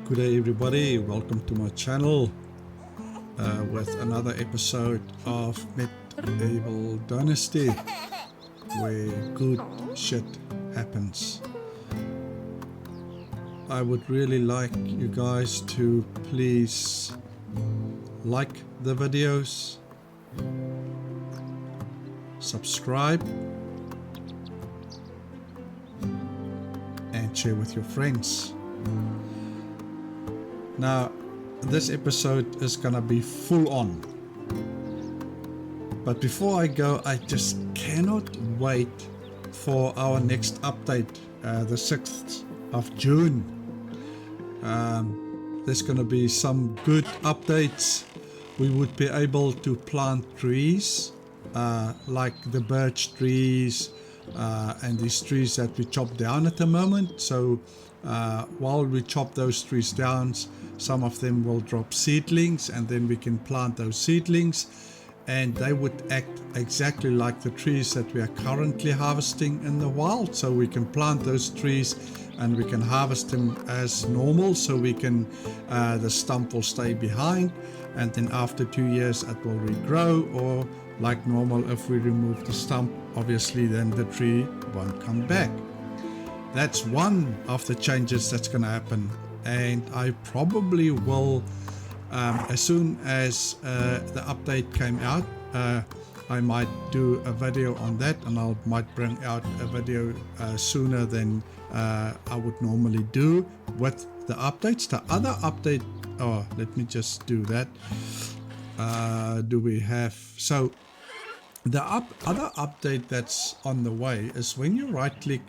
Good day everybody, welcome to my channel with another episode of Medieval Dynasty where good shit happens. I would really like you guys to please like the videos, subscribe and share with your friends. Now, this episode is gonna be full on. But before I go, I just cannot wait for our next update, the 6th of June. There's gonna be some good updates. We would be able to plant trees, like the birch trees, and these trees that we chop down at the moment. So while we chop those trees down, some of them will drop seedlings, and then we can plant those seedlings, and they would act exactly like the trees that we are currently harvesting in the wild. So we can plant those trees and we can harvest them as normal, so we can the stump will stay behind, and then after 2 years it will regrow, or like normal, if we remove the stump, obviously then the tree won't come back. That's one of the changes that's going to happen, and I probably will, as soon as the update came out, I might do a video on that, and I might bring out a video sooner than I would normally do with the updates. The other update, oh, let me just do that. Do we have, so the other update that's on the way is when you right click,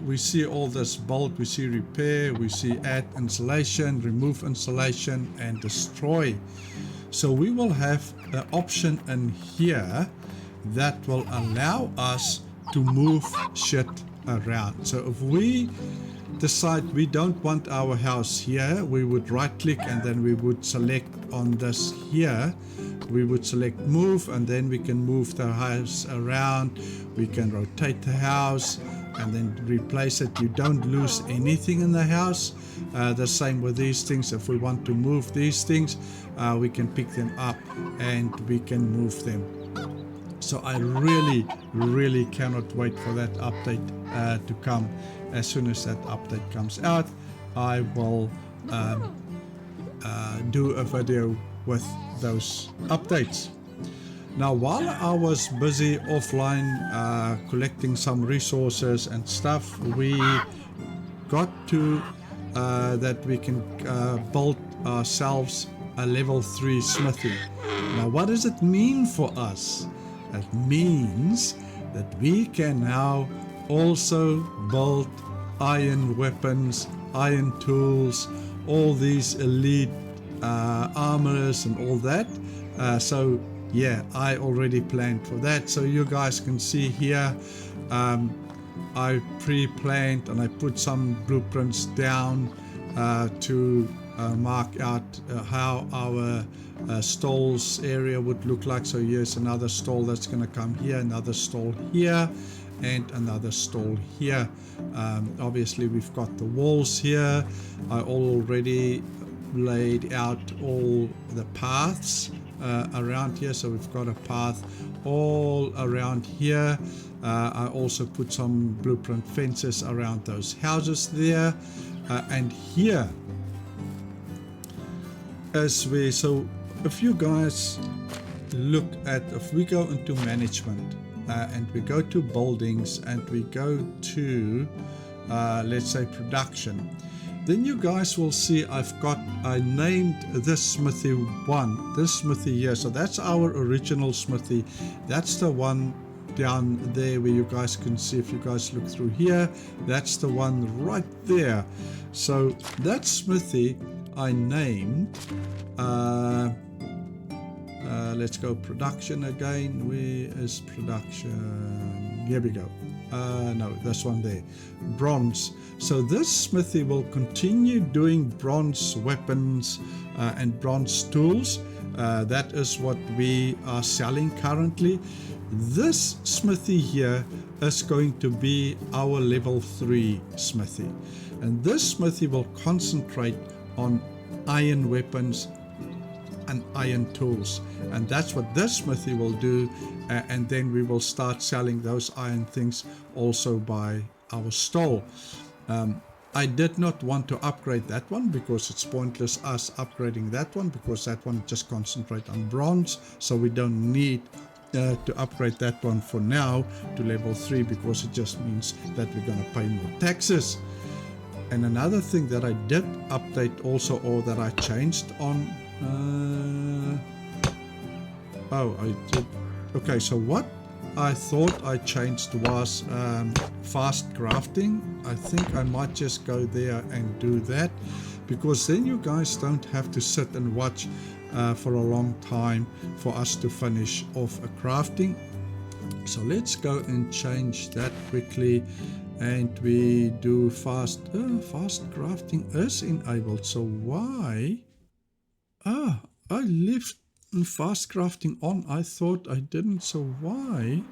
we see all this bolt, we see repair, we see add insulation, remove insulation and destroy. So we will have an option in here that will allow us to move shit around. So if we decide we don't want our house here, we would right click and then we would select on this here, we would select move, and then we can move the house around, we can rotate the house and then replace it. You don't lose anything in the house. The same with these things. If we want to move these things, we can pick them up and we can move them. So I really cannot wait for that update to come. As soon as that update comes out, I will do a video with those updates. Now, while I was busy offline collecting some resources and stuff, we got to that we can build ourselves a level 3 smithy. Now, what does it mean for us? It means that we can now also build iron weapons, iron tools, all these elite armors and all that. So yeah, I already planned for that. So you guys can see here, I pre-planned and I put some blueprints down to mark out how our stalls area would look like. So here's another stall that's going to come here, another stall here, and another stall here. Obviously we've got the walls here. I already laid out all the paths around here, so we've got a path all around here. I also put some blueprint fences around those houses there, and here as we, so if you guys look at, if we go into management and we go to buildings and we go to let's say production, then you guys will see I named this smithy 1, this smithy here. So that's our original smithy. That's the one down there where you guys can see, if you guys look through here, that's the one right there. So that smithy I named, let's go production again. Where is production? Here we go. No, this one there, bronze. So this smithy will continue doing bronze weapons and bronze tools. That is what we are selling currently. this smithy here is going to be our level 3 smithy, and this smithy will concentrate on iron weapons and iron tools, and that's what this smithy will do. And then we will start selling those iron things also by our stall. I did not want to upgrade that one because it's pointless us upgrading that one, because that one just concentrate on bronze, so we don't need to upgrade that one for now to level 3, because it just means that we're going to pay more taxes. And another thing that I did update also, or that I changed on, I did. Okay, so what I thought I changed was fast crafting. I think I might just go there and do that, because then you guys don't have to sit and watch for a long time for us to finish off a crafting. So let's go and change that quickly, and we do fast crafting is enabled. So why? I left fast crafting on. I thought I didn't, so why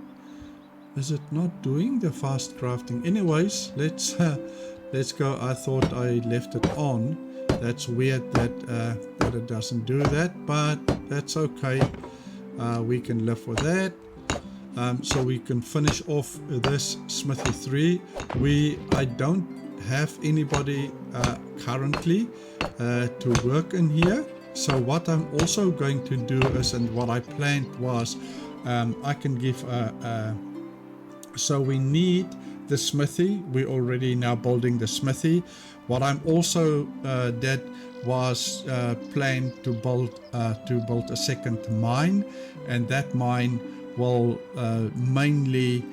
is it not doing the fast crafting? Anyways, let's go. I thought I left it on. That's weird that it doesn't do that, but that's okay. We can live with that. So we can finish off this smithy 3. I don't have anybody currently to work in here. So what I'm also going to do is, and what I planned was, I can give so we need the smithy. We're already now building the smithy. What I'm also did was plan to build a second mine, and that mine will mainly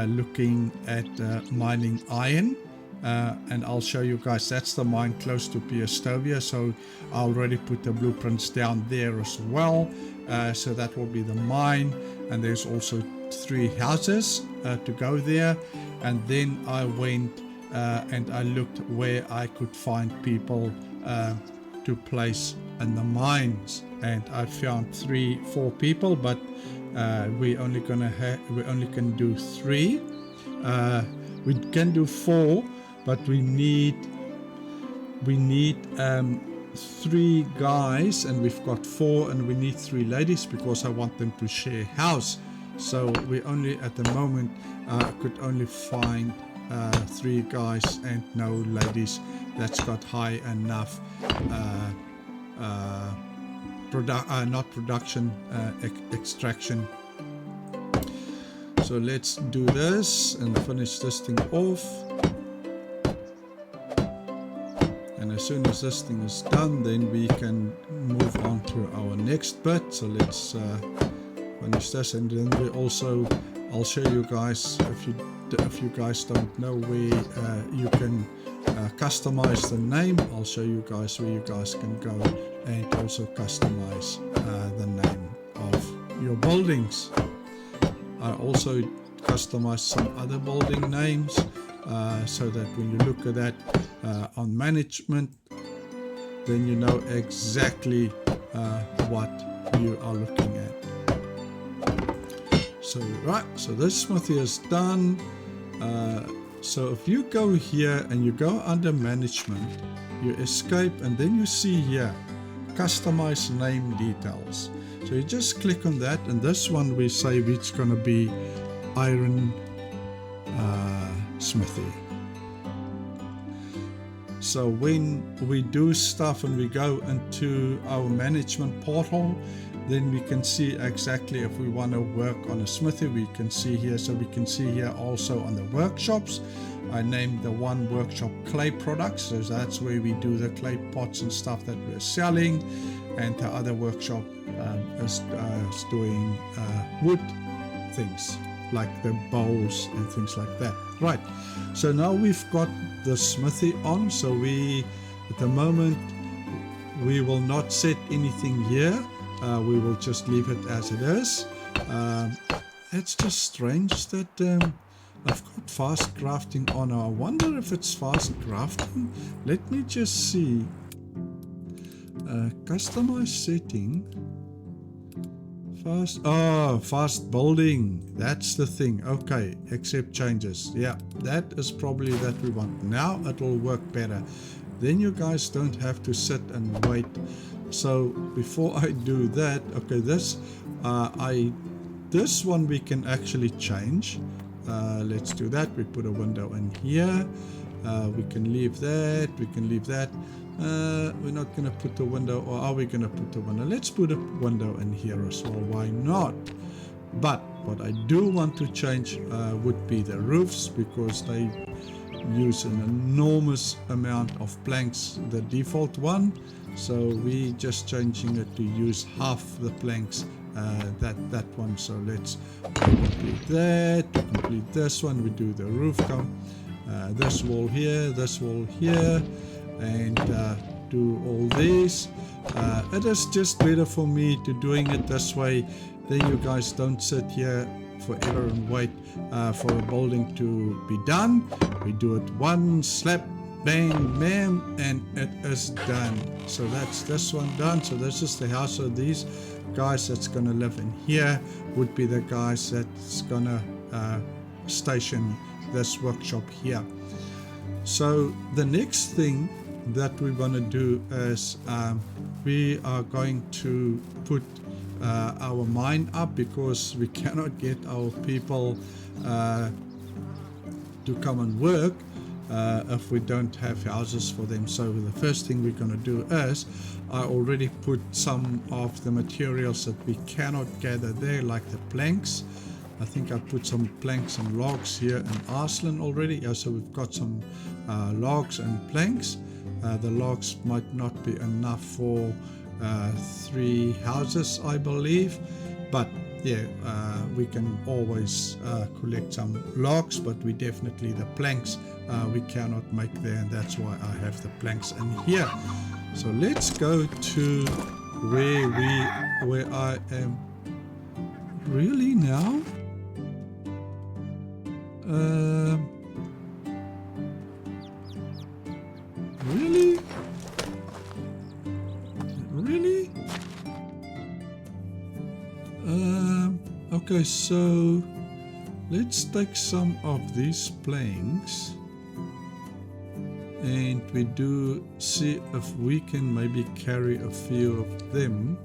looking at mining iron. And I'll show you guys, that's the mine close to Piastovia, so I already put the blueprints down there as well. So that will be the mine, and there's also 3 houses to go there. And then I went and I looked where I could find people to place in the mines, and I found 3-4 people, but we only can do 3. We can do 4, but we need 3 guys, and we've got 4, and we need 3 ladies because I want them to share house. So we only at the moment could only find 3 guys and no ladies. That's got high enough extraction. So let's do this and finish this thing off. And as soon as this thing is done, then we can move on to our next bit. So let's finish this, and then we also, I'll show you guys, if you guys don't know where you can customize the name, I'll show you guys where you guys can go and also customize the name of your buildings. I also customized some other building names so that when you look at that on management, then you know exactly what you are looking at. So right, so this smithy is done. So if you go here and you go under management, you escape, and then you see here customize name details. So you just click on that, and this one we say it's going to be iron smithy. So when we do stuff and we go into our management portal, then we can see exactly if we want to work on a smithy. We can see here, so we can see here also on the workshops. I named the one workshop clay products, so that's where we do the clay pots and stuff that we're selling, and the other workshop is doing wood things like the bowls and things like that. Right, so now we've got the smithy on, so we at the moment we will not set anything here. We will just leave it as it is. It's just strange that I've got fast crafting on. I wonder if it's fast crafting. Let me just see. Customize setting. Fast building. That's the thing. Okay, accept changes. Yeah, that is probably that we want. Now it will work better. Then you guys don't have to sit and wait. So before I do that, okay, this one we can actually change. Let's do that. We put a window in here. We can leave that. We can leave that. We're not going to put the window, or are we going to put the window? Let's put a window in here as well. Why not? But what I do want to change would be the roofs, because they use an enormous amount of planks, the default one. So we just changing it to use half the planks, that one. So let's complete that. To complete this one, we do the roof come. This wall here, and do all these. It is just better for me to doing it this way. Then you guys don't sit here forever and wait for a building to be done. We do it one slap, bang, bam, and it is done. So that's this one done. So this is the house. So these guys that's gonna live in here would be the guys that's gonna station this workshop here. So the next thing that we want to do is we are going to put our mine up, because we cannot get our people to come and work if we don't have houses for them. So the first thing we're going to do is I already put some of the materials that we cannot gather there, like the planks. I think I put some planks and logs here in Arslan already. Yeah, so we've got some logs and planks. The logs might not be enough for 3 houses, I believe. But yeah, we can always collect some logs, but we definitely, the planks we cannot make there, and that's why I have the planks in here. So let's go to where I am. Really now? Really? Really? Okay, so let's take some of these planks and we do see if we can maybe carry a few of them.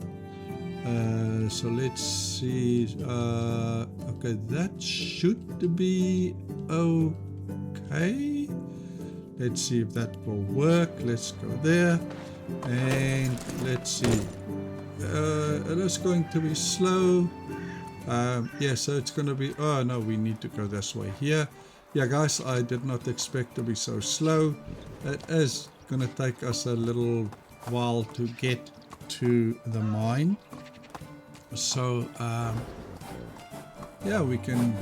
So let's see. Okay, that should be okay. Let's see if that will work. Let's go there and let's see. It is going to be slow. Yeah, so it's going to be, oh no, we need to go this way here. Yeah guys, I did not expect to be so slow. It is going to take us a little while to get to the mine. So yeah, we can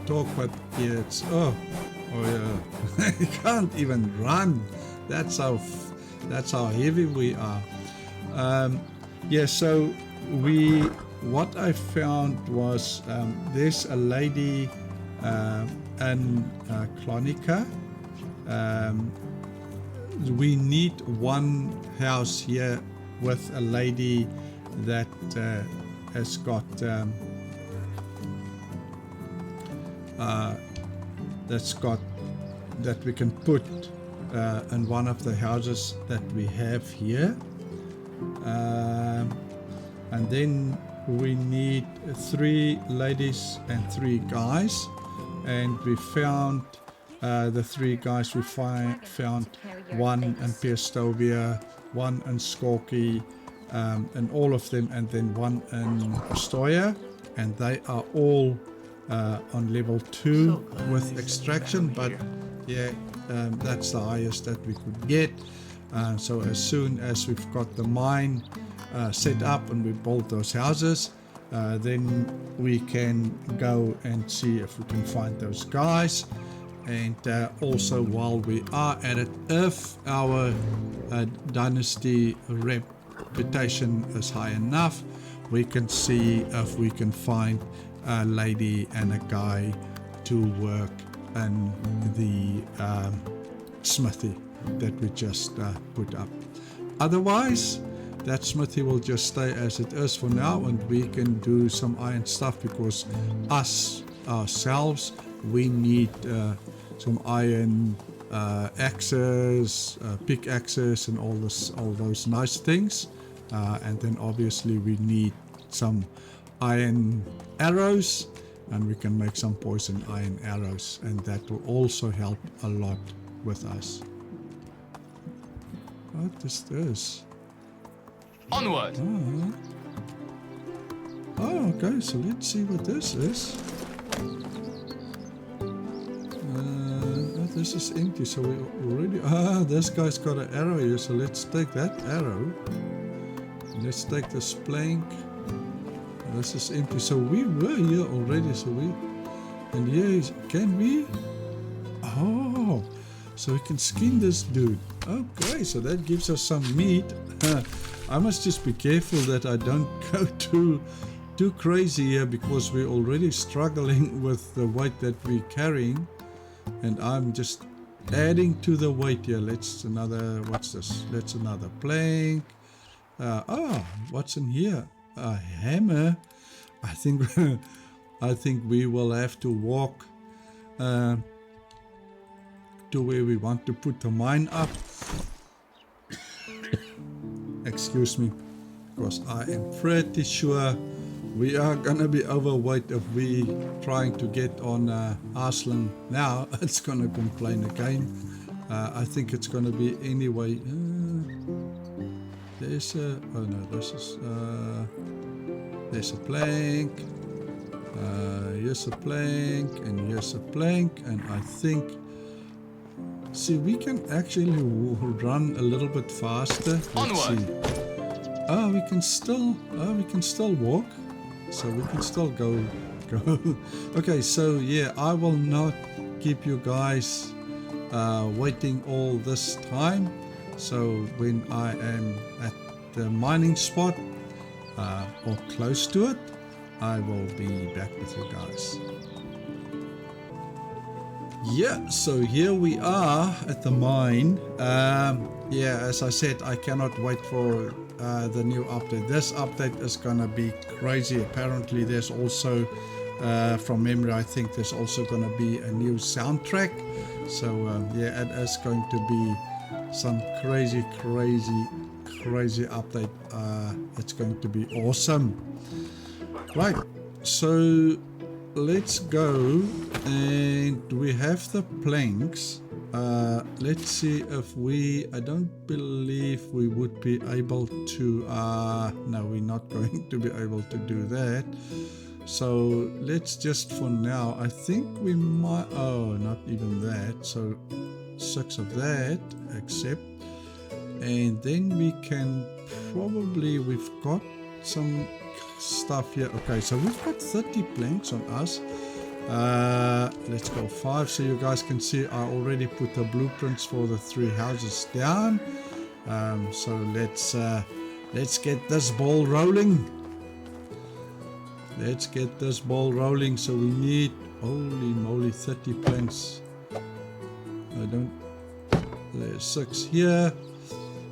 talk, but yeah, it's oh yeah, you can't even run. That's how heavy we are. Yeah, so what I found was there's a lady in Clonica. We need one house here with a lady that has got that we can put in one of the houses that we have here, and then we need 3 ladies and 3 guys, and we found the 3 guys. We found one in Piestovia, one in Skorky, and all of them, and then one in Stoya, and they are all on level 2 with extraction, but yeah, that's the highest that we could get. So as soon as we've got the mine set up and we build those houses, then we can go and see if we can find those guys. And also, while we are at it, if our dynasty reputation is high enough, we can see if we can find a lady and a guy to work in the smithy that we just put up. Otherwise, that smithy will just stay as it is for now, and we can do some iron stuff because us ourselves, we need some iron axes, pickaxes, and all those nice things. And then obviously we need some iron arrows, and we can make some poison iron arrows, and that will also help a lot with us. What is this? Onward! Oh, okay, so let's see what this is. This is empty, so we already... this guy's got an arrow here, so let's take that arrow. Let's take this plank. This is empty, so we were here already, so we... And here is... Can we? Oh, so we can skin this dude. Okay, so that gives us some meat. I must just be careful that I don't go too crazy here, because we're already struggling with the weight that we're carrying. And I'm just adding to the weight here. Let's another... What's this? Let's another plank. What's in here? A hammer. I think we will have to walk to where we want to put the mine up. Excuse me, because I am pretty sure we are gonna be overweight if we trying to get on Arslan now. It's gonna complain again. I think it's gonna be anyway. There's a, oh no, this is, there's a plank, here's a plank, and here's a plank, and I think, see, we can actually run a little bit faster. Let's see. Oh, we can still walk, so we can still go. Okay, so yeah, I will not keep you guys waiting all this time. So when I am at the mining spot or close to it, I will be back with you guys. Yeah, so here we are at the mine. Yeah, as I said, I cannot wait for the new update. This update is gonna be crazy. Apparently there's also, from memory, I think there's also gonna be a new soundtrack. So yeah, it is going to be some crazy update. It's going to be awesome. Right, so let's go, and we have the planks. Let's see if I don't believe we would be able to, no, we're not going to be able to do that. So let's just, for now, I think we might, oh, not even that. So 6 of that, accept, and then we can probably, we've got some stuff here. Okay, so we've got 30 planks on us. Let's go 5 so you guys can see I already put the blueprints for the 3 houses down. So let's get this ball rolling. Let's get this ball rolling. So we need, holy moly, 30 planks. There's 6 here.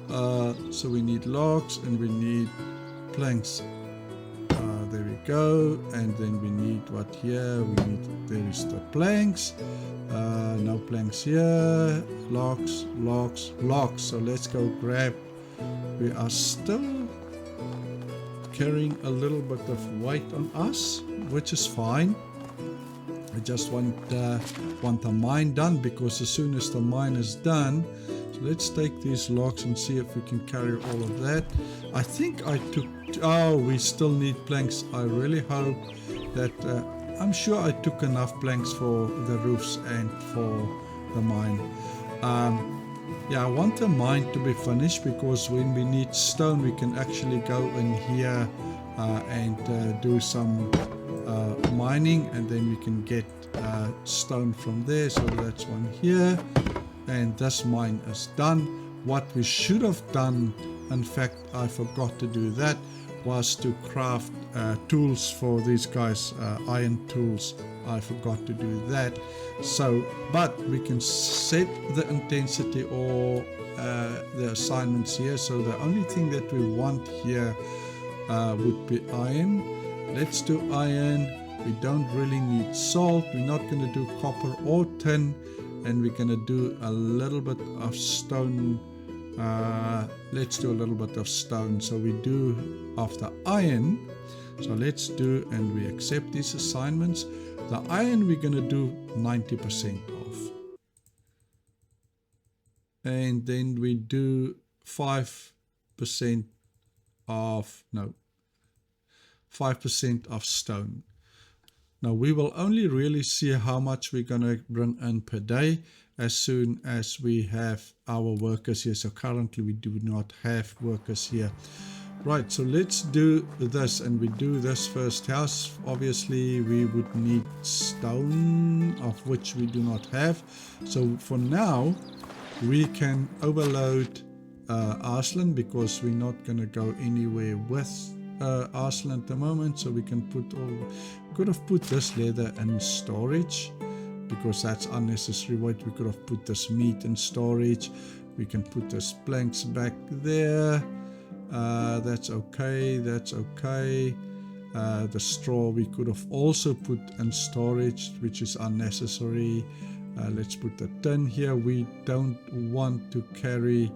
So we need logs and we need planks. There we go. And then we need what here? There is the planks. No planks here. Logs. So let's go grab. We are still carrying a little bit of weight on us, which is fine. I just want the mine done, because as soon as the mine is done, so let's take these logs and see if we can carry all of that. I think I took, oh, we still need planks. I really hope that, I'm sure I took enough planks for the roofs and for the mine. Yeah, I want the mine to be finished, because when we need stone, we can actually go in here and do some mining, and then we can get stone from there. So that's one here, and this mine is done. What we should have done, in fact I forgot to do that, was to craft tools for these guys, iron tools. I forgot to do that. So, but we can set the intensity, or the assignments here. So the only thing that we want here would be iron. Let's do iron. We don't really need salt. We're not going to do copper or tin, and we're going to do a little bit of stone. Let's do a little bit of stone. So we do after iron. So let's do, and we accept these assignments. The iron we're going to do 90% of. And then we do 5% of, no, 5% of stone. Now we will only really see how much we're going to bring in per day as soon as we have our workers here. So currently we do not have workers here. Right, so let's do this, and we do this first house. Obviously we would need stone, of which we do not have. So for now we can overload Arslan, because we're not going to go anywhere with Arslan at the moment. So we can put all, could have put this leather in storage, because that's unnecessary weight. We could have put this meat in storage. We can put this planks back there. That's okay, that's okay. The straw we could have also put in storage, which is unnecessary. Let's put the tin here. We don't want to carry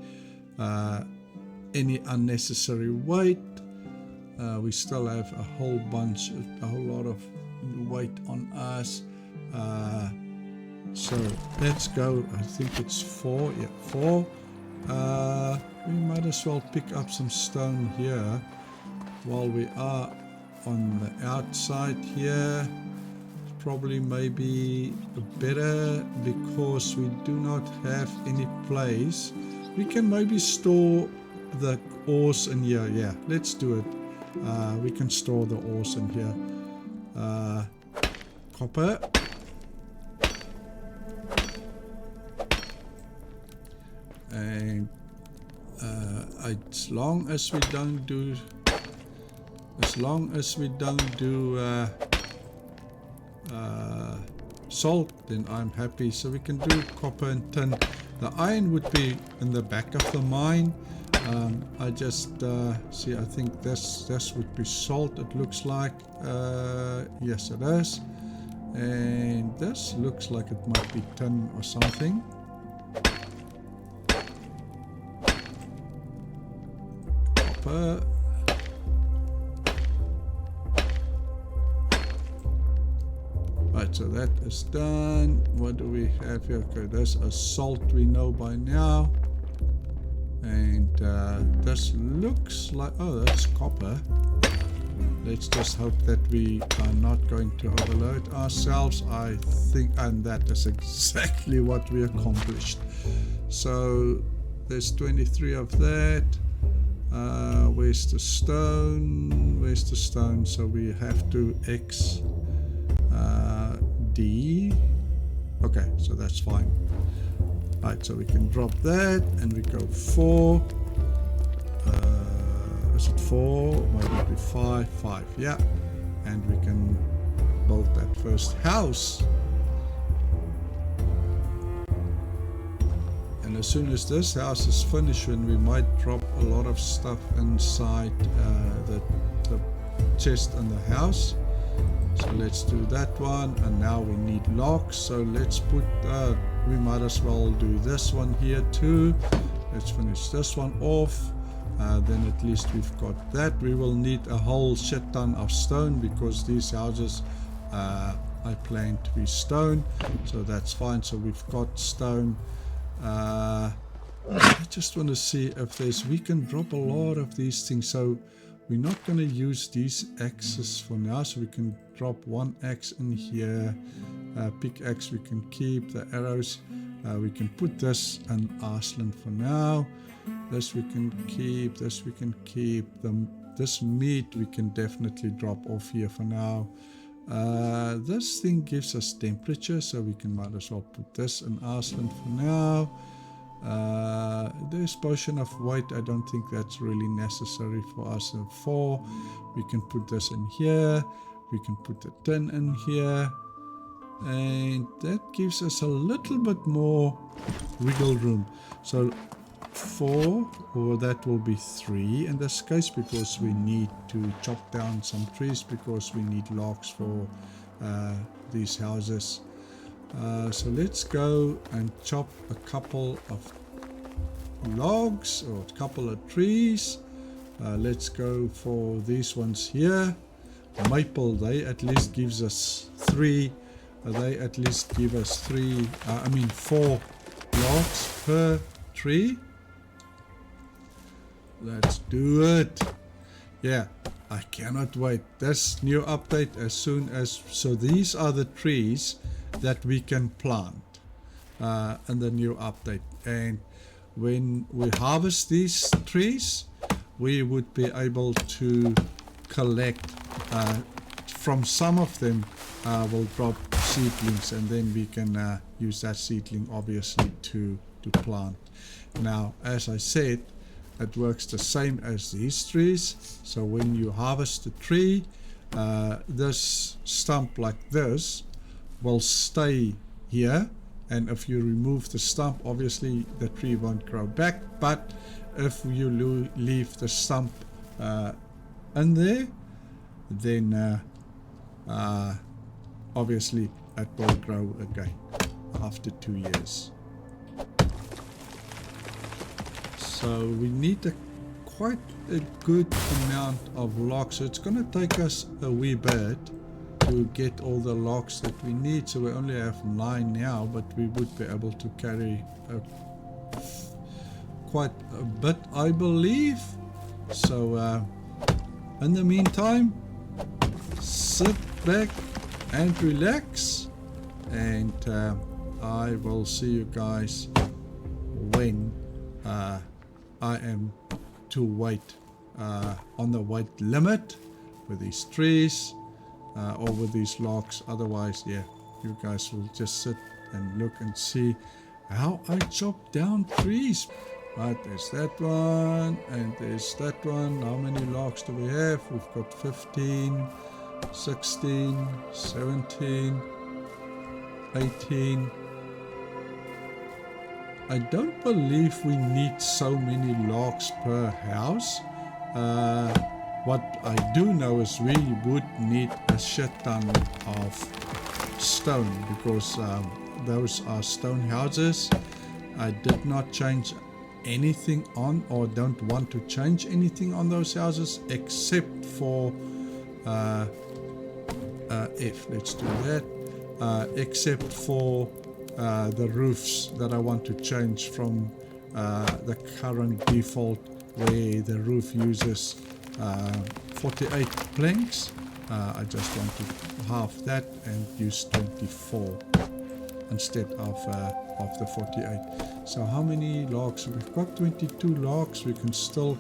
any unnecessary weight. We still have a whole lot of weight on us. So let's go. I think it's 4. Yeah, 4. We might as well pick up some stone here while we are on the outside here. Probably maybe better, because we do not have any place. We can maybe store the ores in here. Yeah, let's do it. We can store the ores in here. Copper. And as long as we don't do salt, then I'm happy. So we can do copper and tin. The iron would be in the back of the mine. I just see, I think this would be salt, it looks like. Yes, it is. And this looks like it might be tin or something. Copper. Right, so that is done. What do we have here? Okay, there's a salt we know by now. And this looks like, oh, that's copper. Let's just hope that we are not going to overload ourselves. I think, and that is exactly what we accomplished. So there's 23 of that. Where's the stone? Where's the stone? So we have to X D. Okay, so that's fine. Right, so we can drop that, and we go 4. Is it 4? Might it be 5? 5, yeah. And we can build that first house. And as soon as this house is finished, then we might drop a lot of stuff inside the chest in the house. So let's do that one. And now we need locks. So let's put, we might as well do this one here too. Let's finish this one off. Then at least we've got that. We will need a whole shit ton of stone, because these houses I plan to be stone. So that's fine. So we've got stone. I just want to see if there's, we can drop a lot of these things. So we're not going to use these axes for now. So we can drop 1 axe in here. Pickaxe we can keep. The arrows we can put this in Arslan for now. This we can keep. This we can keep. This meat we can definitely drop off here for now. This thing gives us temperature, so we can might as well put this in Arslan for now. There's potion of weight. I don't think that's really necessary for us. 4. We can put this in here. We can put the tin in here. And that gives us a little bit more wiggle room. So 4, or that will be 3 in this case, because we need to chop down some trees because we need logs for these houses. So let's go and chop a couple of logs or a couple of trees. Let's go for these ones here. Maple, they at least gives us 3. They at least give us 4 logs per tree. Let's do it. Yeah, I cannot wait. This new update as soon as... So these are the trees that we can plant in the new update. And when we harvest these trees, we would be able to collect from some of them. We'll drop seedlings, and then we can use that seedling obviously to plant. Now, as I said, it works the same as these trees. So when you harvest a tree, this stump like this will stay here, and if you remove the stump, obviously the tree won't grow back. But if you leave the stump in there, then obviously it will grow again after 2 years. So we need quite a good amount of logs. So it's going to take us a wee bit to get all the logs that we need. So we only have 9 now, but we would be able to carry quite a bit, I believe. So in the meantime, sit back and relax, and I will see you guys when I am to wait on the weight limit with these trees or with these logs. Otherwise, yeah, you guys will just sit and look and see how I chop down trees. Right, there's that one, and there's that one. How many logs do we have? We've got 15, 16, 17, 18. I don't believe we need so many logs per house. What I do know is we would need a shit ton of stone, because those are stone houses. I did not change anything on, or don't want to change anything on those houses, except for let's do that, except for the roofs that I want to change from the current default, where the roof uses 48 planks. I just want to halve that and use 24 instead of the 48. So how many logs? We've got 22 logs. We can still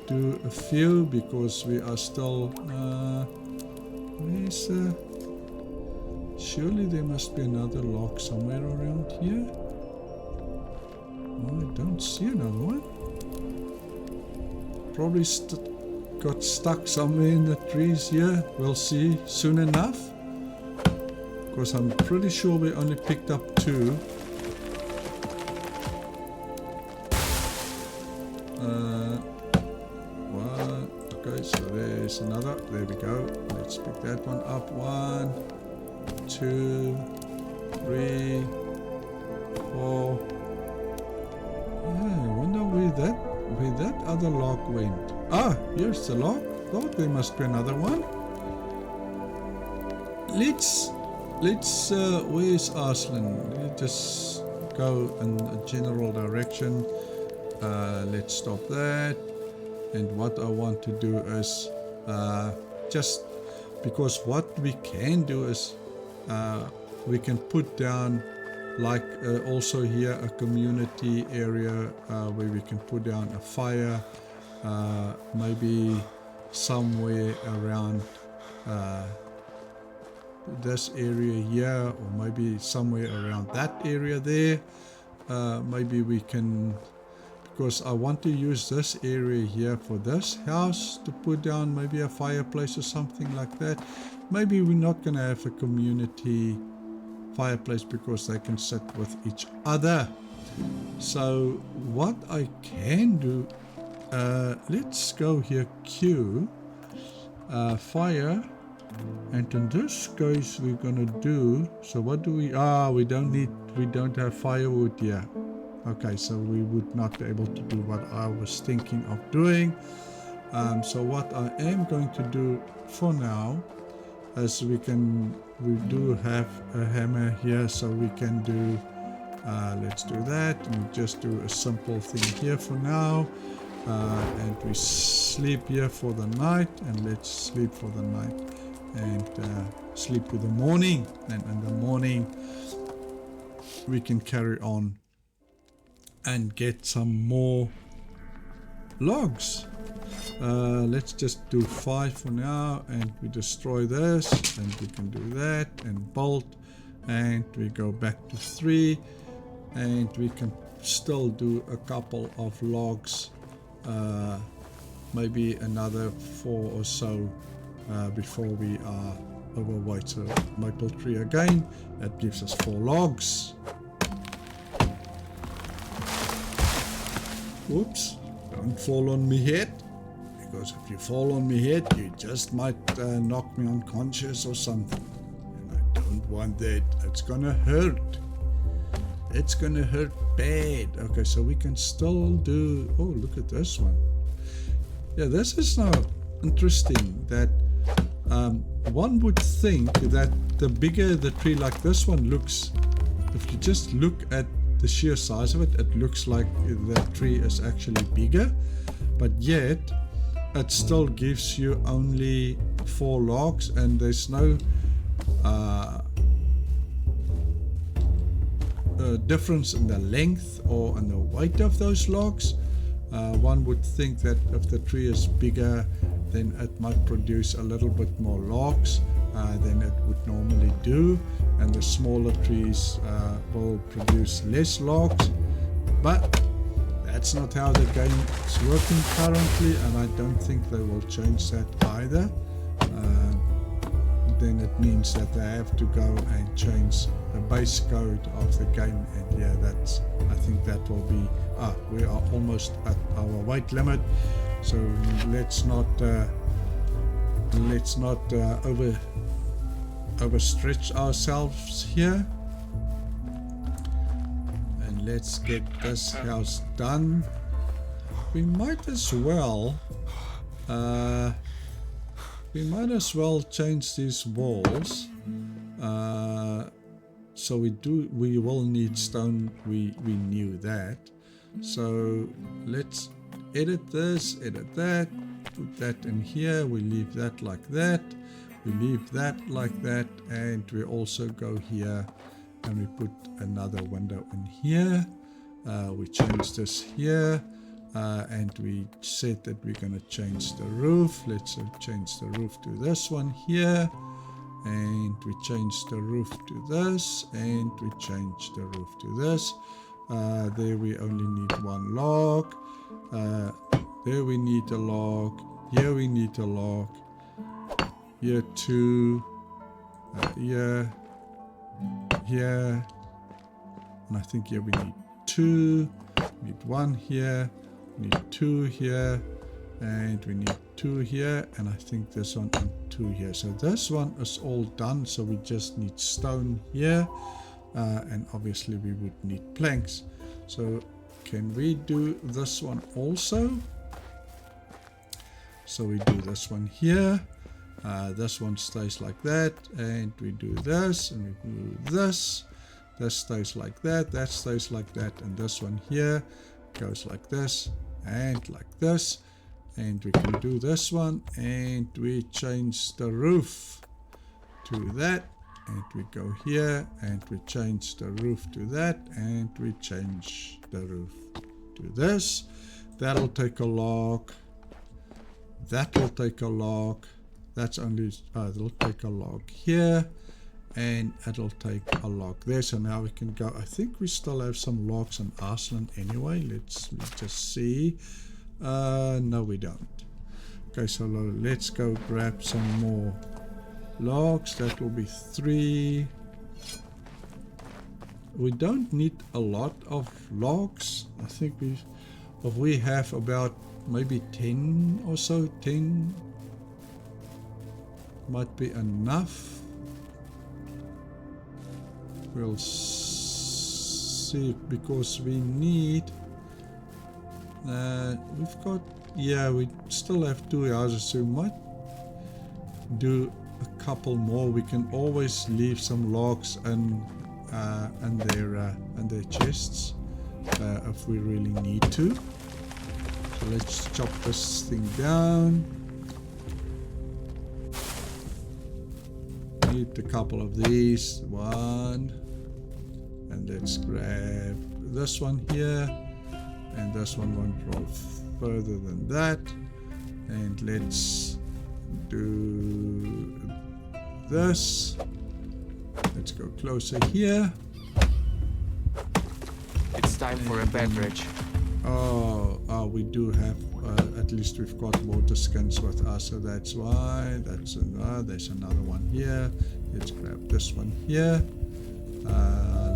do a few, because we are still surely there must be another log somewhere around here. No, I don't see another one. Probably got stuck somewhere in the trees here. We'll see soon enough, because I'm pretty sure we only picked up 2. One. Okay, so there's another. There we go. Let's pick that one up. 1, 2, 3, 4. Yeah, I wonder where that other log went. Ah, here's the log. Thought there must be another one. Let's where's Arslan? Let's just go in a general direction. Let's stop that. And what I want to do is just because what we can do is we can put down, like also here, a community area where we can put down a fire, maybe somewhere around this area here, or maybe somewhere around that area there. Maybe we can, because I want to use this area here for this house to put down maybe a fireplace or something like that. Maybe we're not going to have a community fireplace because they can sit with each other. So what I can do, let's go here, Q, fire, and in this case we're gonna do, so what do we, we don't have firewood here. Okay, so we would not be able to do what I was thinking of doing. So what I am going to do for now is we do have a hammer here, so we can do, let's do that, and we just do a simple thing here for now, and we sleep here for the night, and let's sleep for the night, and sleep with the morning, and in the morning we can carry on and get some more logs. Let's just do 5 for now, and we destroy this, and we can do that, and bolt, and we go back to 3, and we can still do a couple of logs, maybe another 4 or so before we are overweight. So maple tree again, that gives us 4 logs. Whoops, don't fall on me head, because if you fall on me head you just might knock me unconscious or something, and I don't want that. It's gonna hurt. It's gonna hurt bad. Okay, so we can still do, oh, look at this one. Yeah, this is now interesting that one would think that the bigger the tree like this one looks, if you just look at the sheer size of it, it looks like the tree is actually bigger, but yet it still gives you only 4 logs, and there's no difference in the length or in the weight of those logs. One would think that if the tree is bigger, then it might produce a little bit more logs than it would normally do, and the smaller trees will produce less logs. But that's not how the game is working currently, and I don't think they will change that either. Then it means that they have to go and change the base code of the game, and yeah, that's, I think that will be, we are almost at our weight limit, so let's not overstretch ourselves here, and let's get this house done. We might as well change these walls. So we will need stone. We knew that. So let's edit this, edit that, put that in here. We leave that like that. We leave that like that, and we also go here and we put another window in here. We change this here, and we said that we're going to change the roof. Let's change the roof to this one here, and we change the roof to this, and we change the roof to this. There we only need 1 log. There we need a log. Here we need a log. Here 2, here, and I think here we need 2, we need 1 here, we need 2 here, and we need 2 here, and I think this one and 2 here. So this one is all done, so we just need stone here, and obviously we would need planks. So can we do this one also? So we do this one here. This one stays like that, and we do this, and we do this. This stays like that, that stays like that, and this one here goes like this and like this. And we can do this one, and we change the roof to that, and we go here, and we change the roof to that, and we change the roof to this. That'll take a log. That will take a log. That's only, it'll take a log here, and it'll take a log there. So now we can go. I think we still have some logs in Iceland anyway. Let's just see. No, we don't. Okay, so let's go grab some more logs. That will be 3. we don't need a lot of logs. I think we have about maybe 10 or so. 10 might be enough. We'll see, because we need we've got, yeah, we still have 2 houses, so we might do a couple more. We can always leave some logs and their chests if we really need to. So let's chop this thing down. Need a couple of these. One, and let's grab this one here, and this one won't roll further than that. And let's do this. Let's go closer here. It's time for a beverage. Oh, we do have, at least we've got water skins with us, so that's why. There's another one here. Let's grab this one here.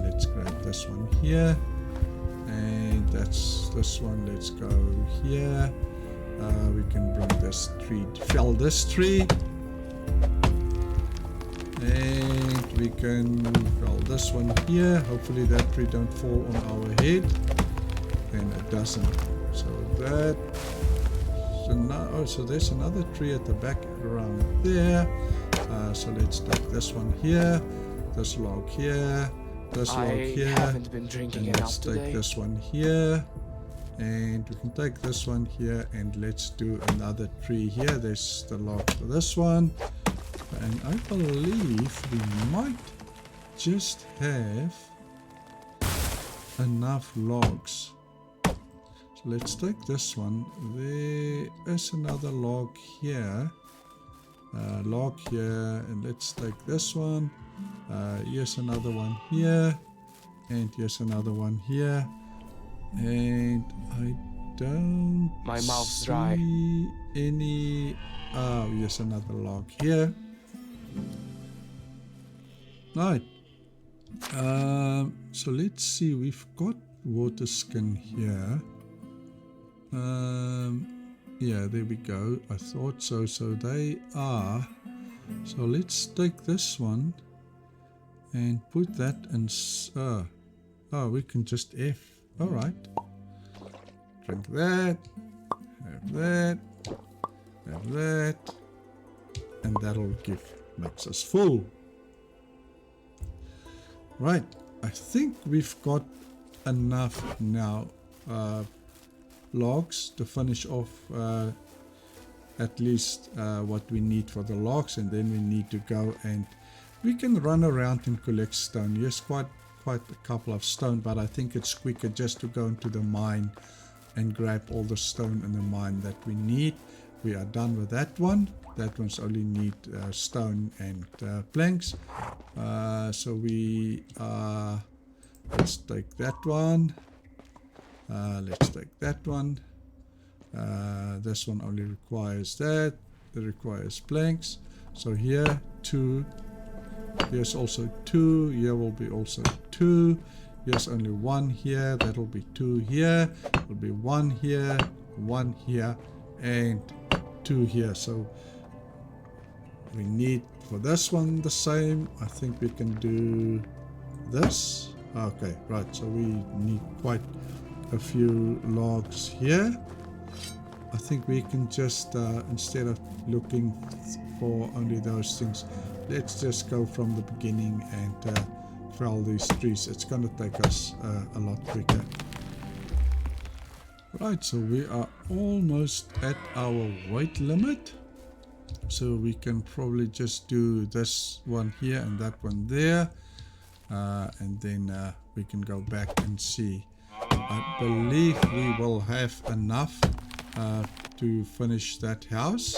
Let's grab this one here. And that's this one. Let's go here. We can bring this tree, fell this tree. And we can fell this one here. Hopefully that tree don't fall on our head. And it doesn't. So that. So now, oh, so there's another tree at the back around there. So let's take this one here, this log here, this log here. I haven't been drinking and enough let's today. take this one here, and we can take this one here, and let's do another tree here. There's the log for this one, and I believe we might just have enough logs. So let's take this one. There is another log here. Log here, and let's take this one. Here's another one here, and here's another one here, and I don't My mouth's see dry. any. Oh, here's another log here. Right. So let's see. We've got water skin here. Yeah, there we go. I thought so. So they are. So let's take this one and put that in. Oh, we can just F. All right. Drink that. Have that. Have that. And that'll makes us full. Right. I think we've got enough now. Logs to finish off at least what we need for the logs, and then we need to go and we can run around and collect stone. Yes, quite a couple of stone, but I think it's quicker just to go into the mine and grab all the stone in the mine that we need. We are done with that one. That one's only need stone and planks. So we let's take that one. Let's take that one. This one only requires that. It requires planks. So here 2. Here's also 2. Here will be also 2. Here's only 1 here. That'll be 2 here. It'll be 1 here, 1 here, and 2 here. So we need for this one the same. I think we can do this. Okay, right. So we need quite a few logs here. I think we can just instead of looking for only those things, let's just go from the beginning and fell these trees. It's going to take us a lot quicker. Right, so we are almost at our weight limit, so we can probably just do this one here and that one there, and then we can go back and see. I believe we will have enough to finish that house,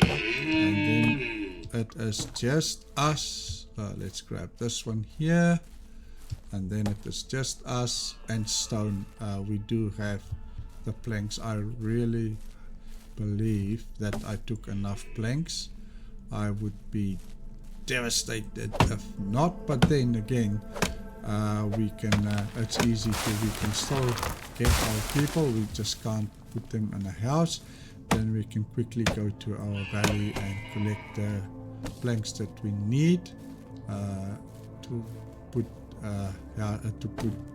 and then it is just us. Let's grab this one here, and then it is just us and stone. We do have the planks. I really believe that I took enough planks. I would be devastated if not, but then again, we can, it's easy to, we can still get our people, we just can't put them in a house. Then we can quickly go to our valley and collect the planks that we need to put,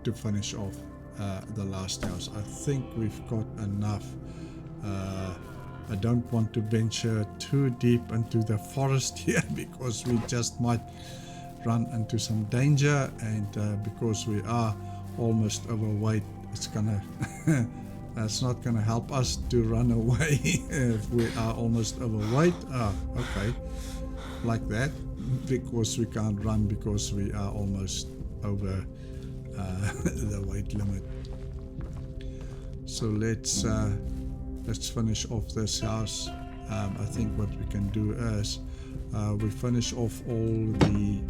to finish off the last house. I think we've got enough. I don't want to venture too deep into the forest here because we just might run into some danger, and because we are almost overweight, it's gonna it's not gonna help us to run away if we are almost overweight. Okay, like that, because we can't run because we are almost over the weight limit. So let's finish off this house. I think what we can do is we finish off all the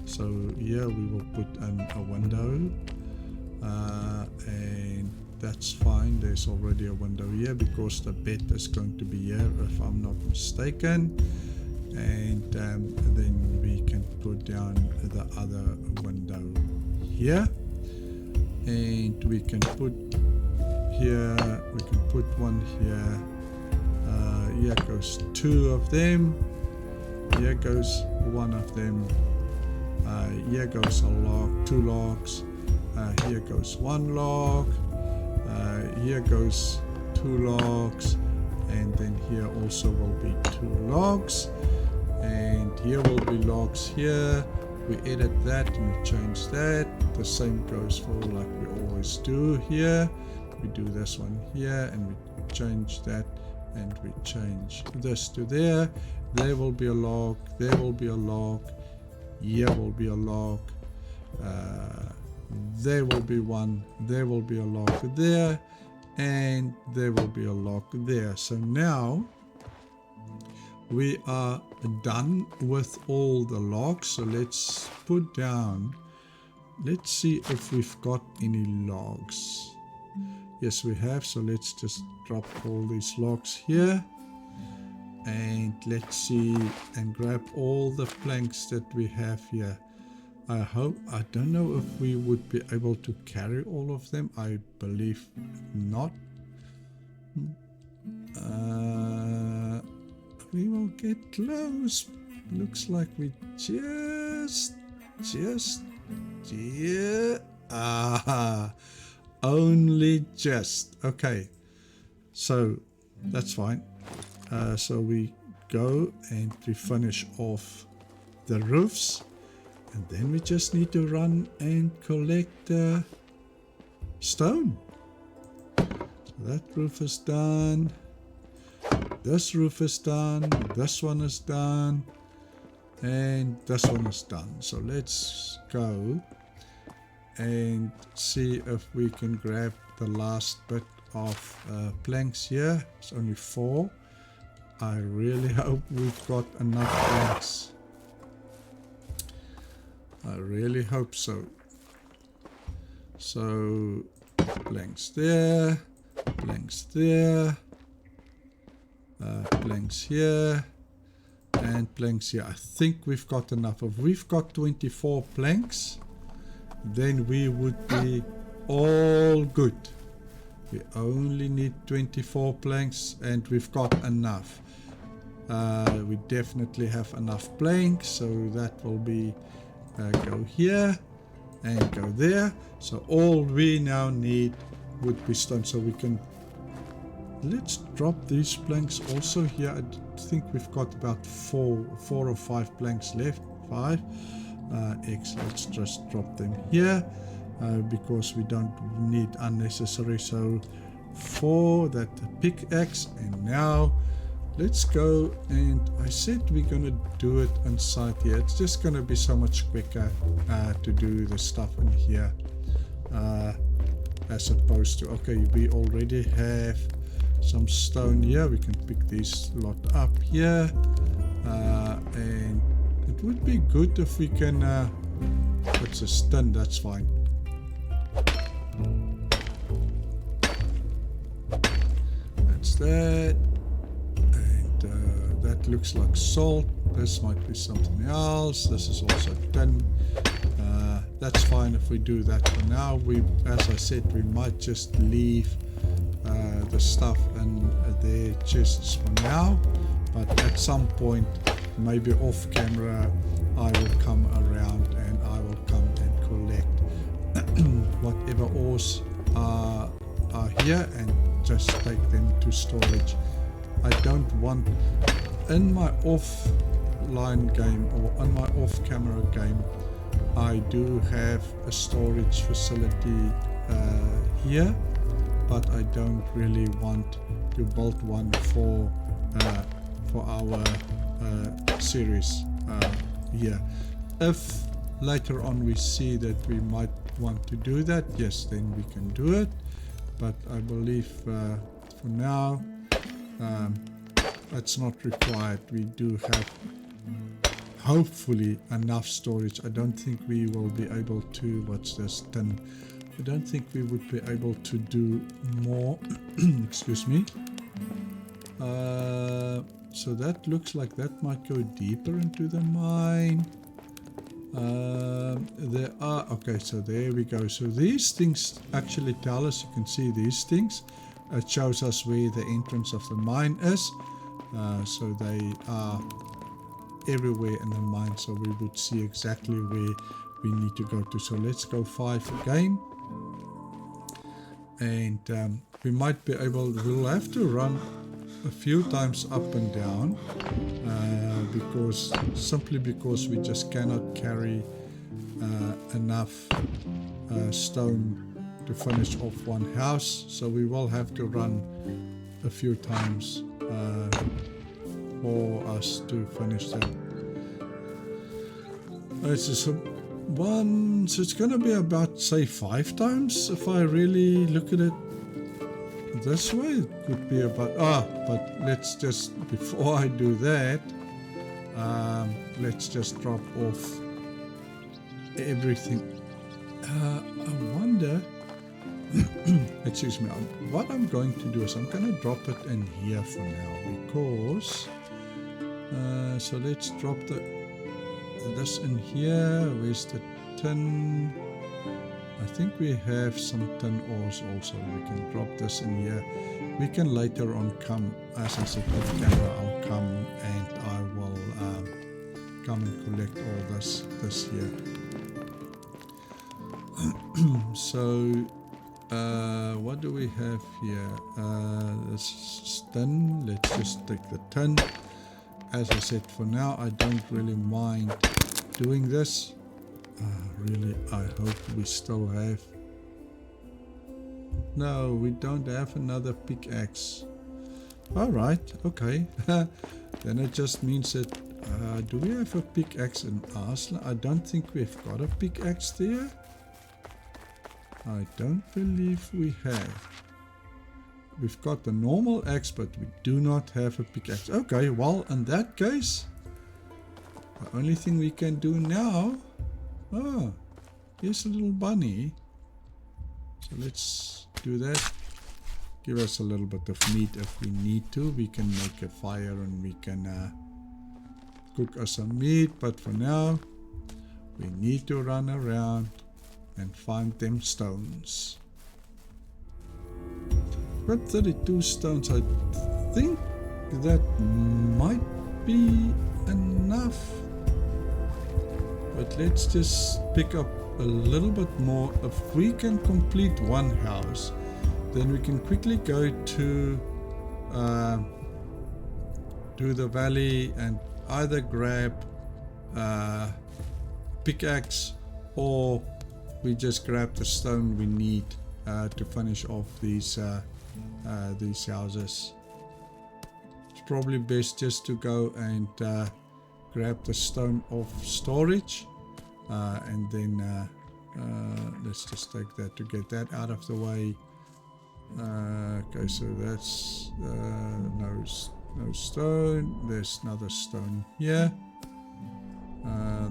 so here we will put in a window, and that's fine. There's already a window here because the bed is going to be here if I'm not mistaken, and then we can put down the other window here, and we can put here, we can put one here. Here goes two of them, here goes one of them, here goes a log, two logs, here goes one log, here goes two logs, and then here also will be two logs, and here will be logs here. We edit that and we change that. The same goes for like we always do here. We do this one here and we change that, and we change this to there. There will be a log, there will be a log, here will be a log, there will be one, there will be a log there, and there will be a log there. So now we are done with all the logs. So let's put down, let's see if we've got any logs. Yes, we have. So let's just drop all these logs here, and let's see and grab all the planks that we have here. I don't know if we would be able to carry all of them. I believe not. We will get close. Looks like we just only just. Okay, so that's fine. So we go and we finish off the roofs, and then we just need to run and collect the stone. So that roof is done, this roof is done, this one is done, and this one is done. So let's go and see if we can grab the last bit of planks here. It's only 4. I really hope we've got enough planks. I really hope so. So planks there, planks there, planks here, and planks here. I think we've got enough. If we've got 24 planks, then we would be all good. We only need 24 planks and we've got enough. We definitely have enough planks, so that will be go here and go there. So all we now need would be stone. So we can, let's drop these planks also here. I think we've got about 4 or 5 planks left. 5. Let's just drop them here because we don't need unnecessary. So 4, that pickaxe, and now let's go. And I said we're gonna do it inside here. It's just gonna be so much quicker to do the stuff in here as opposed to, okay, we already have some stone here. We can pick these lot up here, and it would be good if we can it's a stun, that's fine. That's that, and that looks like salt. This might be something else. This is also tin. that's fine if we do that. For now, as I said, we might just leave the stuff in their chests for now, but at some point, maybe off camera, I will come around and I will come and collect whatever ores are here and just take them to storage. I don't want, in my offline game or on my off-camera game, I do have a storage facility here, but I don't really want to build one for our series here. If later on we see that we might want to do that, yes, then we can do it, but I believe for now it's not required. We do have hopefully enough storage. I don't think we will be able to, what's this, 10, I don't think we would be able to do more. Excuse me. So that looks like that might go deeper into the mine. There are, okay, so there we go. So these things actually tell us, you can see these things, it shows us where the entrance of the mine is. So they are everywhere in the mine, so we would see exactly where we need to go to. So let's go 5 again, and we might be able, we'll have to run a few times up and down simply because we just cannot carry enough stone to finish off one house, so we will have to run a few times for us to finish that. So it's gonna be about, say, 5 times if I really look at it this way. It could be about, but let's just, before I do that, let's just drop off everything. I wonder, excuse me, what I'm going to do is I'm going to drop it in here for now, because so let's drop this in here. Where's the tin? I think we have some tin ores also. We can drop this in here. We can later on come, as I said off camera, I'll come and I will come and collect all this here. So what do we have here? This is tin. Let's just take the tin. As I said, for now I don't really mind doing this. Really, I hope we still have. No, we don't have another pickaxe. Alright, okay. Then it just means that do we have a pickaxe in Arslan? I don't think we've got a pickaxe there. I don't believe we have. We've got the normal axe, but we do not have a pickaxe. Okay, well, in that case, the only thing we can do now... Oh, here's a little bunny. So let's do that. Give us a little bit of meat if we need to. We can make a fire and we can cook us some meat. But for now, we need to run around and find them stones. Got 32 stones. I think that might be enough. But let's just pick up a little bit more. If we can complete one house, then we can quickly go to the valley and either grab pickaxe, or we just grab the stone we need to finish off these houses. It's probably best just to go and grab the stone off storage, and then let's just take that to get that out of the way. Okay, so that's no stone. There's another stone here.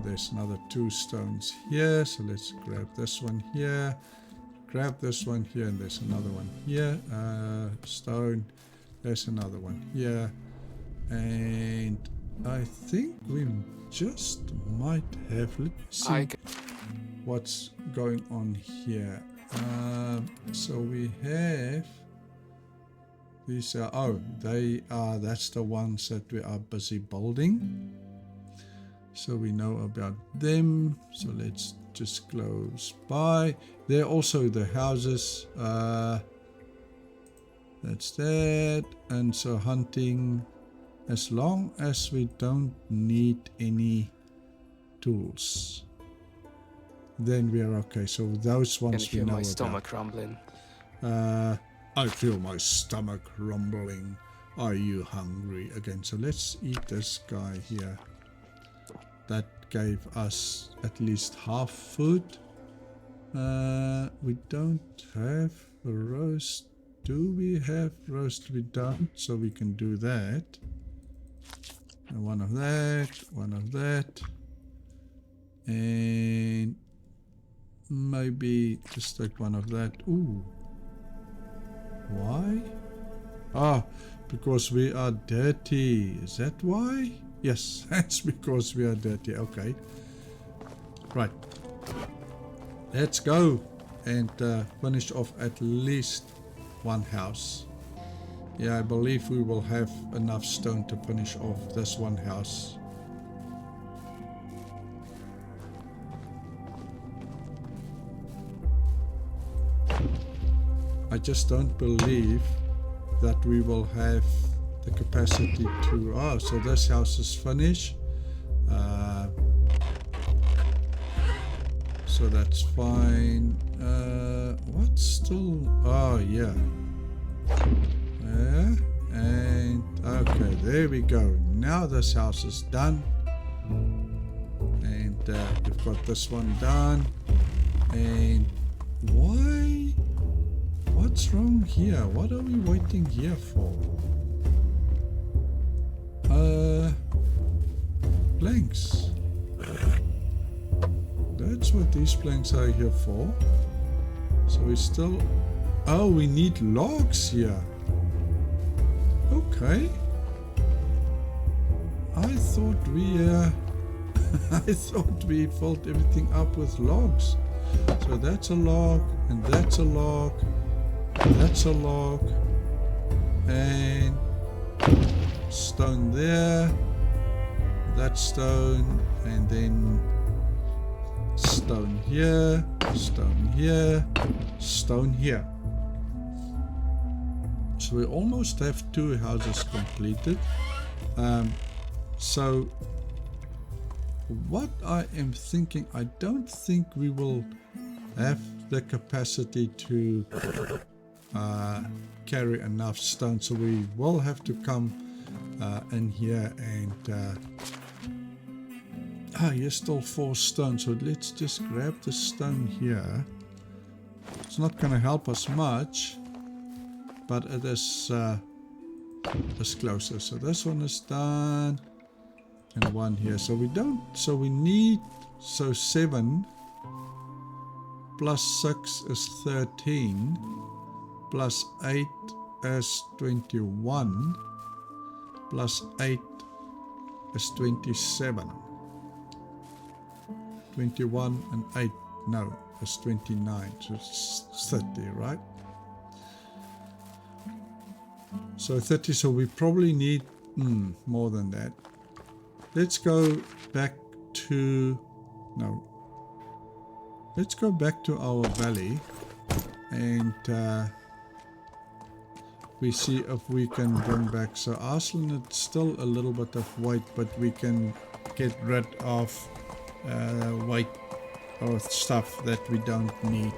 There's another 2 stones here, so let's grab this one here, grab this one here, and there's another one here. Stone, there's another one here, and I think we just might have, let me see. what's going on here. So we have these are, oh, they are, that's the ones that we are busy building. So we know about them. So let's just close by. There are also the houses. That's that. And so hunting, as long as we don't need any tools, then we are okay. So those ones Can we feel know my about. stomach rumbling. I feel my stomach rumbling. Are you hungry again? So let's eat this guy here. That gave us at least half food. We don't have a roast. Do we have roast? We don't, so we can do that. And one of that. And maybe just take one of that. Ooh. Why? Ah, because we are dirty. Is that why? Yes, that's because we are dirty. Okay. Right. Let's go and finish off at least one house. Yeah, I believe we will have enough stone to finish off this one house. I just don't believe that we will have the capacity to... Oh, so this house is finished. So that's fine. What's still... Oh, yeah. Yeah. And okay, there we go. Now this house is done. And we've got this one done. And why? What's wrong here? What are we waiting here for? Planks. That's what these planks are here for. So we still... Oh, we need logs here. Okay. I thought we I thought we filled everything up with logs. So that's a log, and that's a log, that's a log, and stone there, that stone, and then stone here, stone here, stone here. So we almost have 2 houses completed. So what I am thinking, I don't think we will have the capacity to carry enough stone, so we will have to come in here and here's still 4 stone, so let's just grab the stone here. It's not going to help us much, but it is closer. So this one is done, and one here. So we don't, so we need, so 7 plus 6 is 13, plus 8 is 21, plus 8 is 27. 21 and 8, no, it's 29, so it's 30, right? So 30, so we probably need more than that. Let's go back to, no, let's go back to our valley and we see if we can bring back, so Arslan, it's still a little bit of weight, but we can get rid of weight or stuff that we don't need.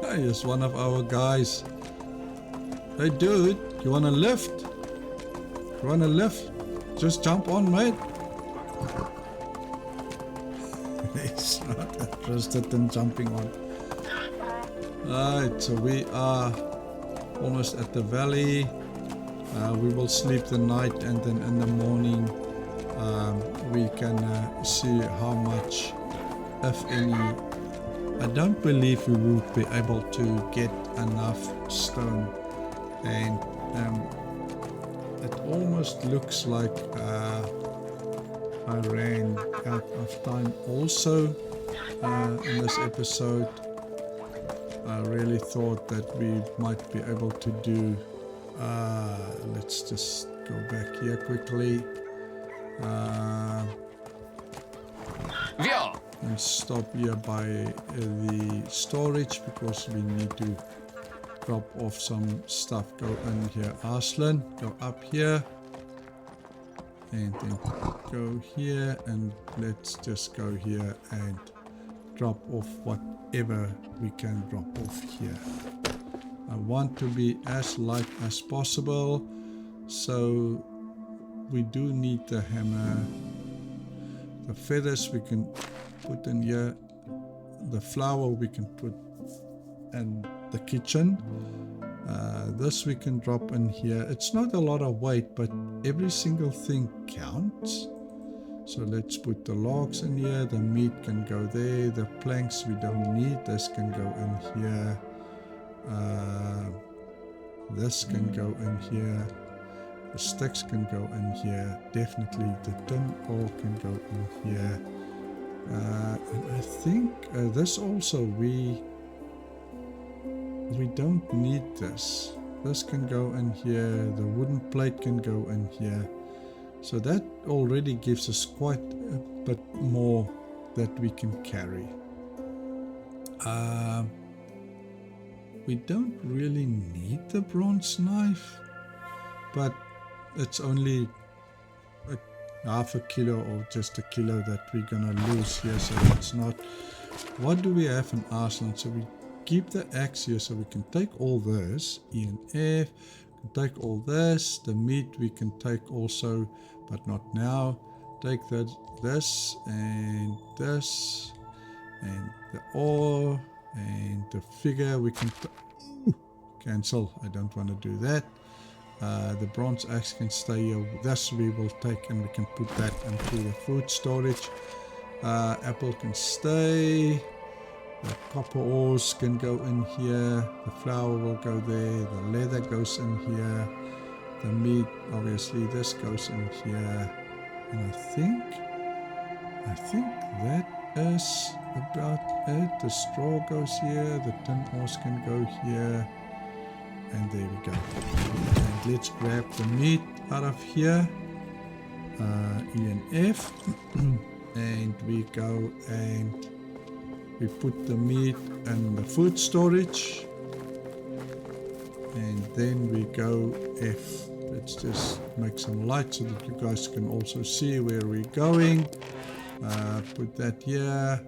Here's one of our guys. Hey dude, you wanna lift? You wanna lift? Just jump on, mate. He's not interested in jumping on. Alright, so we are almost at the valley. We will sleep the night, and then in the morning we can see how much, if any. I don't believe we will be able to get enough stone, and it almost looks like I ran out of time also. in this episode. I really thought that we might be able to do, let's just go back here quickly. Wir! And stop here by the storage because we need to drop off some stuff. Go in here, Arslan, go up here and then go here, and let's just go here and drop off whatever we can drop off here. I want to be as light as possible, so we do need the hammer. The feathers we can put in here. The flour we can put in the kitchen. This we can drop in here. It's not a lot of weight, but every single thing counts. So let's put the logs in here. The meat can go there. The planks we don't need. This can go in here. This can go in here. The sticks can go in here. Definitely the tin oil can go in here. And I think this also we don't need this. This can go in here. The wooden plate can go in here. So that already gives us quite a bit more that we can carry. We don't really need the bronze knife, but it's only half a kilo or just a kilo that we're gonna lose here, so it's not. What do we have in Iceland? So we keep the axe here, so we can take all this, E and F, we can take all this, the meat we can take also, but not now. Take that, this and this, and the ore, and the figure we can cancel. I don't want to do that. The bronze axe can stay here. This we will take and we can put that into the food storage. Apple can stay. The copper ores can go in here. The flour will go there. The leather goes in here. The meat, obviously, this goes in here. And I think that is about it. The straw goes here. The tin ores can go here. And there we go. And let's grab the meat out of here. E and F. And we go and we put the meat in the food storage. And then we go F. Let's just make some light so that you guys can also see where we're going. Put that here.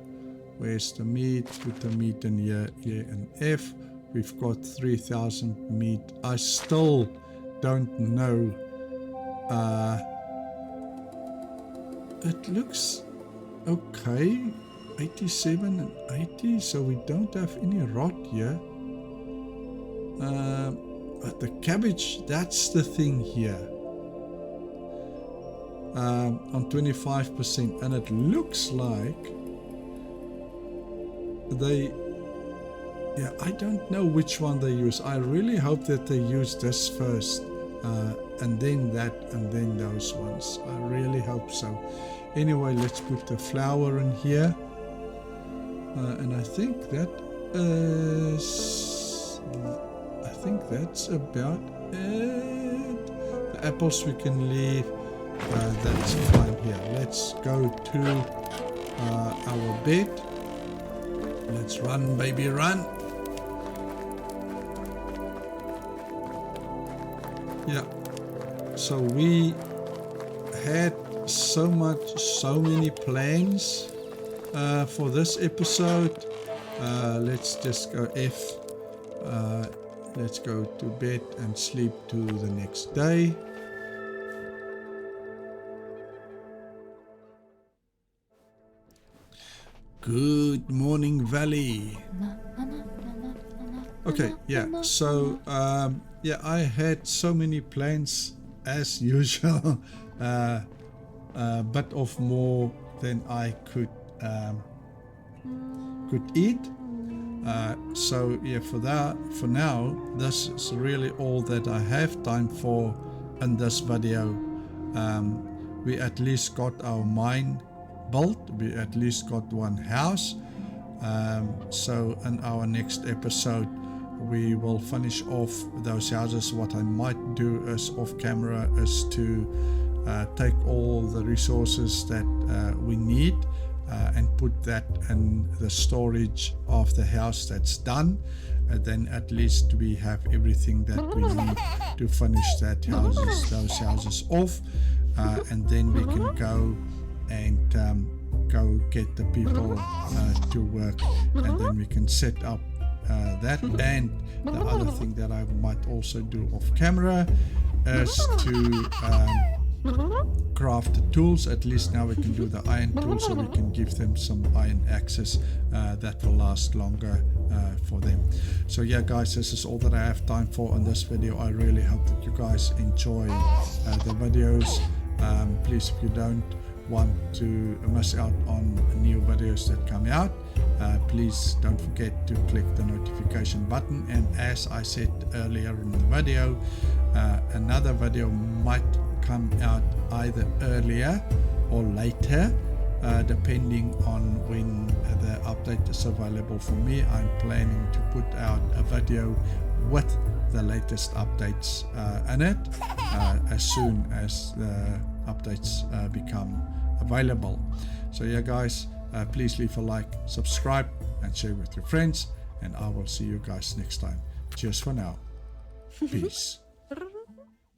Where's the meat? Put the meat in here, E and F. We've got 3,000 meat. I still don't know. It looks okay. 87 and 80. So we don't have any rot here. But the cabbage, that's the thing here. On 25%. And it looks like they... Yeah, I don't know which one they use. I really hope that they use this first, and then that, and then those ones. I really hope so. Anyway, let's put the flour in here. And I think that is... I think that's about it. The apples we can leave. That's fine here. Let's go to our bed. Let's run, baby, run. Yeah, so we had so many plans for this episode. Let's just go F. Let's go to bed and sleep to the next day. Good morning, Valley. Okay, yeah, so yeah, I had so many plans as usual, but of more than I could eat. So yeah, for now, this is really all that I have time for in this video. We at least got our mine built. We at least got one house. So in our next episode, we will finish off those houses. What I might do is off camera is to take all the resources that we need and put that in the storage of the house that's done. And then at least we have everything that we need to finish those houses off. And then we can go and go get the people to work, and then we can set up that. And the other thing that I might also do off camera is to craft the tools. At least now we can do the iron tools, so we can give them some iron access that will last longer for them. So yeah guys, this is all that I have time for on this video. I really hope that you guys enjoy the videos. Please, if you don't want to miss out on new videos that come out, please don't forget to click the notification button. And as I said earlier in the video, another video might come out either earlier or later, depending on when the update is available for me. I'm planning to put out a video with the latest updates in it as soon as the updates become available. So yeah guys, please leave a like, subscribe and share with your friends, and I will see you guys next time. Cheers for now. Peace.